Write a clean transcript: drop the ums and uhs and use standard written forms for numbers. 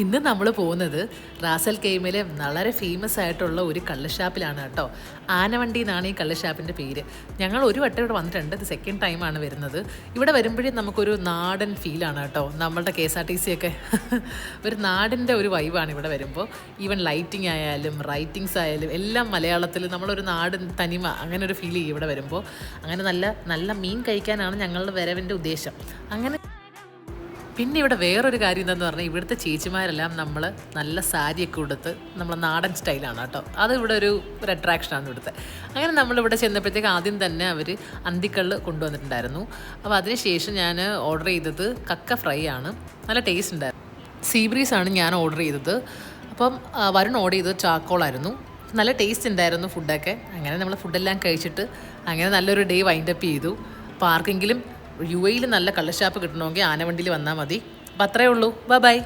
ഇന്ന് നമ്മൾ പോകുന്നത് റാസൽ കെയ്മയിലെ വളരെ ഫേമസ് ആയിട്ടുള്ള ഒരു കള്ളുഷാപ്പിലാണ് കേട്ടോ. ആനവണ്ടി എന്നാണ് ഈ കള്ളുഷാപ്പിൻ്റെ പേര്. ഞങ്ങൾ ഒരു വട്ടം ഇവിടെ വന്നിട്ടുണ്ട്, ഇത് സെക്കൻഡ് ടൈമാണ് വരുന്നത്. ഇവിടെ വരുമ്പോഴേ നമുക്കൊരു നാടൻ ഫീലാണ് കേട്ടോ. നമ്മളുടെ KSRTC ഒക്കെ ഒരു നാടിൻ്റെ ഒരു വൈബാണ് ഇവിടെ വരുമ്പോൾ. ഈവൻ ലൈറ്റിംഗ് ആയാലും റൈറ്റിങ്സ് ആയാലും എല്ലാം മലയാളത്തിൽ, നമ്മളൊരു നാടൻ തനിമ അങ്ങനെ ഒരു ഫീൽ ചെയ്യും ഇവിടെ വരുമ്പോൾ. അങ്ങനെ നല്ല നല്ല മീൻ കഴിക്കാനാണ് ഞങ്ങളുടെ വരവിൻ്റെ ഉദ്ദേശം. അങ്ങനെ പിന്നെ ഇവിടെ വേറൊരു കാര്യം എന്താണെന്ന് പറഞ്ഞാൽ, ഇവിടുത്തെ ചേച്ചിമാരെല്ലാം നമ്മൾ നല്ല സാരിയൊക്കെ കൊടുത്ത് നമ്മൾ നാടൻ സ്റ്റൈലാണ് കേട്ടോ. അത് ഇവിടെ ഒരു അട്രാക്ഷനാണ് ഇവിടുത്തെ. അങ്ങനെ നമ്മളിവിടെ ചെന്നപ്പോഴത്തേക്ക് ആദ്യം തന്നെ അവർ അന്തിക്കള്ള് കൊണ്ടുവന്നിട്ടുണ്ടായിരുന്നു. അപ്പോൾ അതിനുശേഷം ഞാൻ ഓർഡർ ചെയ്തത് കക്ക ഫ്രൈ ആണ്. നല്ല ടേസ്റ്റ് ഉണ്ടായിരുന്നു. സീ ബ്രീസാണ് ഞാൻ ഓർഡർ ചെയ്തത്. അപ്പം വരുൺ ഓർഡർ ചെയ്തത് ചാക്കോളായിരുന്നു. നല്ല ടേസ്റ്റ് ഉണ്ടായിരുന്നു ഫുഡൊക്കെ. അങ്ങനെ നമ്മൾ ഫുഡെല്ലാം കഴിച്ചിട്ട് അങ്ങനെ നല്ലൊരു ഡേ വൈൻഡപ്പ് ചെയ്തു. അപ്പോൾ ആർക്കെങ്കിലും UAE നല്ല കള്ളുഷാപ്പ് കിട്ടണമെങ്കിൽ ആനവണ്ടിയിൽ വന്നാൽ മതി. അപ്പോൾ അത്രയേ ഉള്ളൂ. ബൈ.